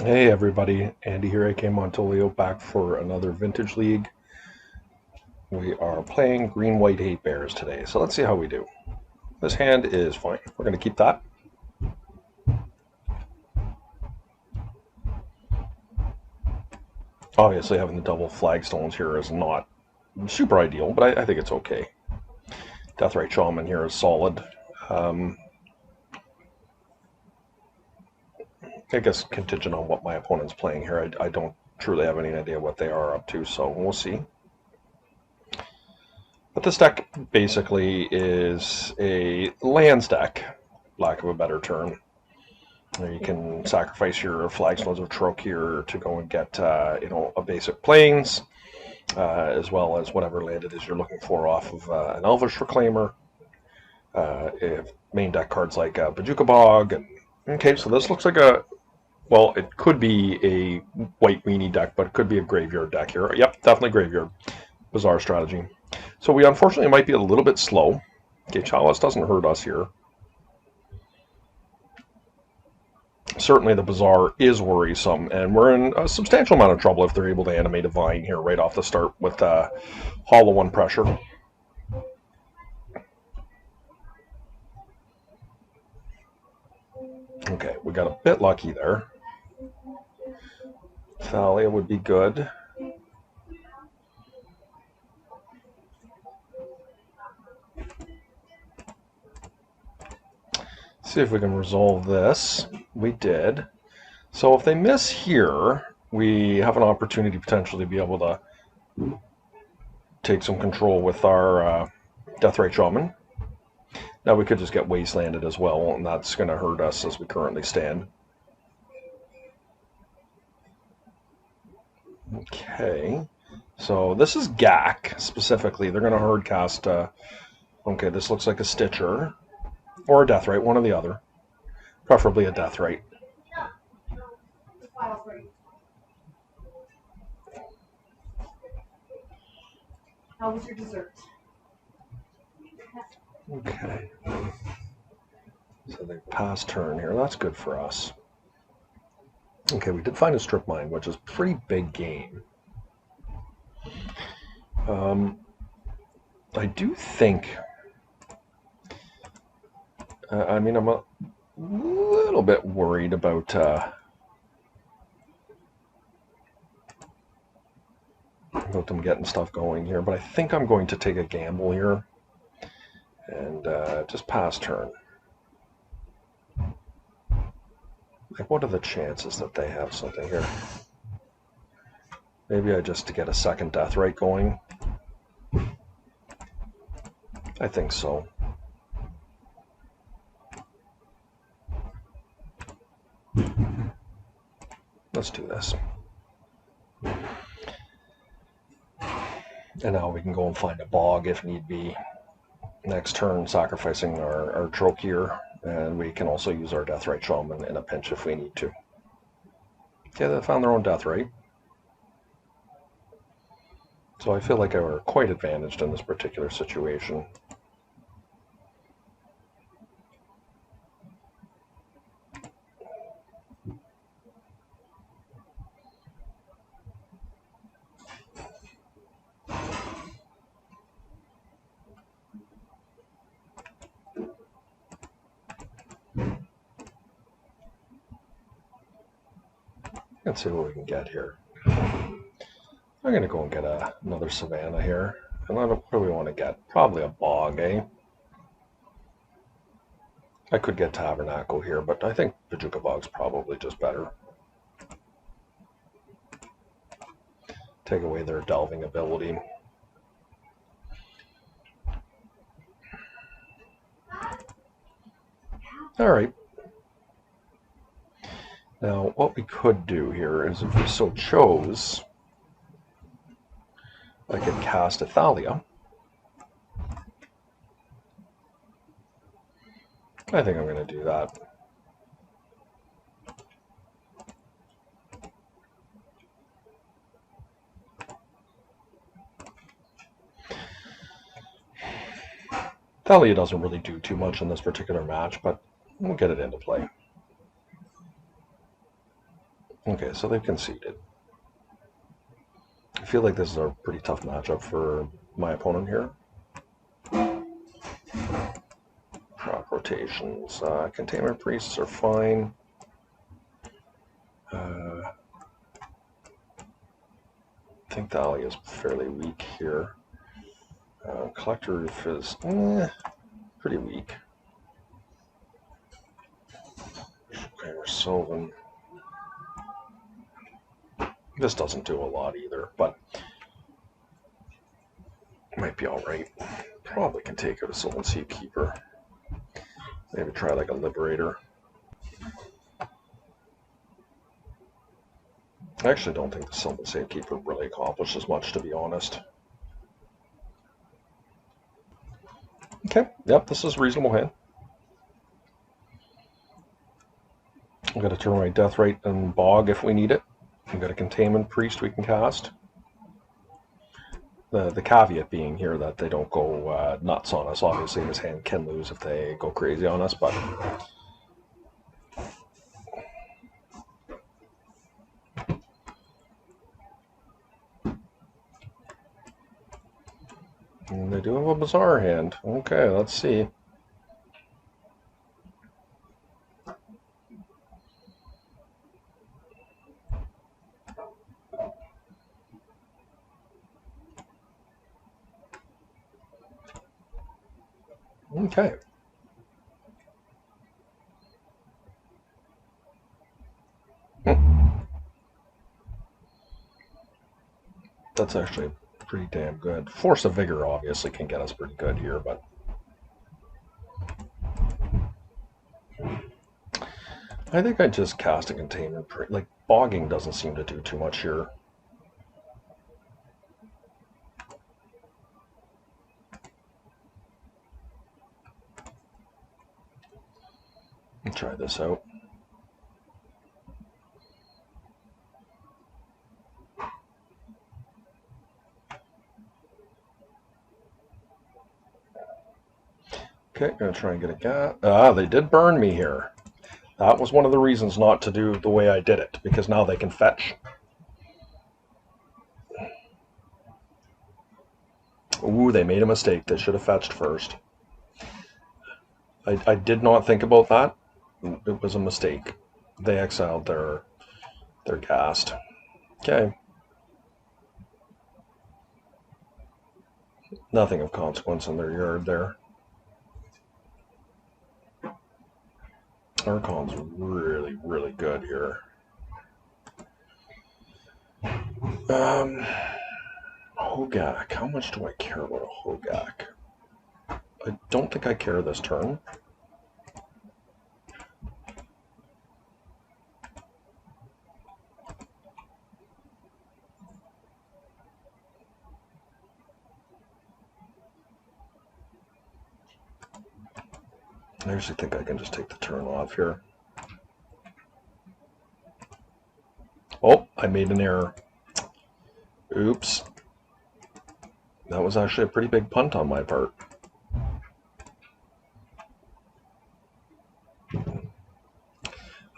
Hey everybody, Andy here. I came on Tolio back for another Vintage League. We are playing Green White 8 Bears today, so let's see how we do. This hand is fine. We're going to keep that. Obviously having the double flagstones here is not super ideal, but I think it's okay. Deathrite Shaman here is solid. I guess contingent on what my opponent's playing here. I don't truly have any idea what they are up to, so we'll see. But this deck basically is a lands deck, lack of a better term. You can sacrifice your Flagstones of Trok here to go and get a basic Plains, as well as whatever land it is you're looking for off of an Elvish Reclaimer. If main deck cards like Bojuka Bog. Okay, so this looks like well, it could be a white weenie deck, but it could be a graveyard deck here. Yep, definitely graveyard. Bizarre strategy. So we unfortunately might be a little bit slow. Okay, Chalice doesn't hurt us here. Certainly the Bazaar is worrisome, and we're in a substantial amount of trouble if they're able to animate a Vine here right off the start with Hollow One pressure. Okay, we got a bit lucky there. Thalia would be good. See if we can resolve this. We did. So if they miss here, we have an opportunity potentially to be able to take some control with our Deathrite Shaman. Now we could just get wastelanded as well, and that's going to hurt us as we currently stand. Okay, so this is GAC specifically. They're going to hard cast. Okay, this looks like a Stitcher or a Deathrite, one or the other. Preferably a Deathrite. How was your dessert? Okay. So they pass turn here. That's good for us. Okay, we did find a strip mine, which is pretty big game. I do think. I'm a little bit worried about them getting stuff going here, but I think I'm going to take a gamble here and just pass turn. Like, what are the chances that they have something here? Maybe I just to get a second Deathrite going. I think so. Let's do this. And now we can go and find a bog if need be. Next turn, sacrificing our Trok here, and we can also use our Deathrite Shaman in a pinch if we need to. Okay, they found their own Deathrite. So I feel like we're quite advantaged in this particular situation. Let's see what we can get here. I'm going to go and get another Savannah here. And what do we want to get? Probably a bog, eh? I could get Tabernacle here, but I think Bojuka Bog's probably just better. Take away their delving ability. All right. Now, what we could do here is, if we so chose, I could cast a Thalia. I think I'm going to do that. Thalia doesn't really do too much in this particular match, but we'll get it into play. Okay, so they've conceded. I feel like this is a pretty tough matchup for my opponent here. Drop rotations. Containment priests are fine. I think the alley is fairly weak here. Collector roof is pretty weak. Okay, we're solving. This doesn't do a lot either, but might be alright. Probably can take out a Soul and Sea Keeper. Maybe try like a Liberator. I actually don't think the Soul and Sea Keeper really accomplishes much, to be honest. Okay, yep, this is a reasonable hand. I'm going to turn my Deathrite and Bog if we need it. We've got a Containment Priest we can cast. The caveat being here that they don't go nuts on us. Obviously, this hand can lose if they go crazy on us, but and they do have a bizarre hand. Okay, let's see. Okay. That's actually pretty damn good. Force of Vigor obviously can get us pretty good here, but I think I just cast a Containment. Like, Bogging doesn't seem to do too much here. Let's try this out. Okay, gonna try and get a guy. They did burn me here. That was one of the reasons not to do the way I did it, because now they can fetch. Ooh, they made a mistake. They should have fetched first. I did not think about that. It was a mistake. They exiled their cast. Okay. Nothing of consequence in their yard there. Archon's really, really good here. Hogak. How much do I care about a Hogak? I don't think I care this turn. I actually think I can just take the turn off here. Oh, I made an error. Oops. That was actually a pretty big punt on my part.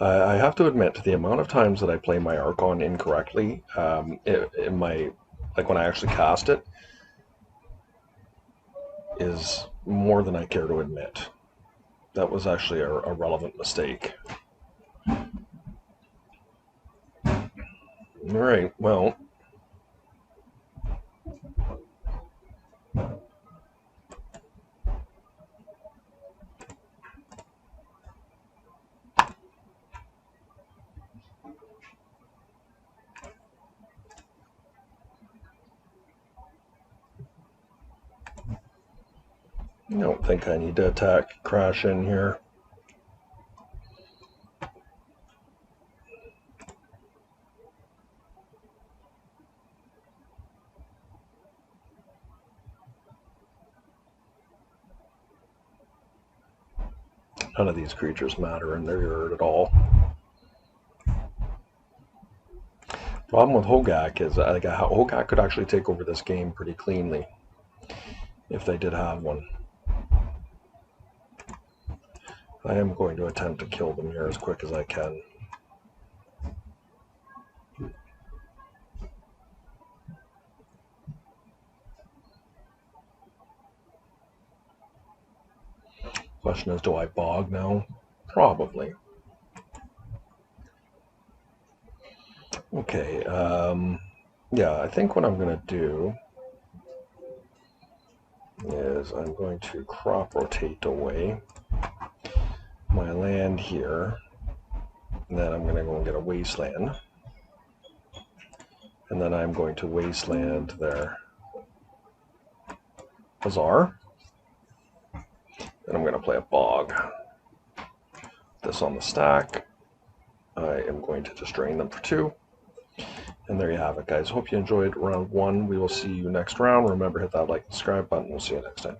I have to admit, the amount of times that I play my Archon incorrectly, in my, like when I actually cast it, is more than I care to admit. That was actually a relevant mistake. Alright, well. I don't think I need to attack Crash in here. None of these creatures matter in their yard at all. Problem with Hogak is like Hogak could actually take over this game pretty cleanly if they did have one. I am going to attempt to kill them here as quick as I can. Question is, do I bog now? Probably. Okay, yeah, I think what I'm going to do is I'm going to crop rotate away my land here, and then I'm going to go and get a wasteland, and then I'm going to wasteland their bazaar, and I'm going to play a bog. This on the stack. I am going to just drain them for 2. And there you have it, guys. Hope you enjoyed round 1. We will see you next round. Remember, hit that like and subscribe button. We'll see you next time.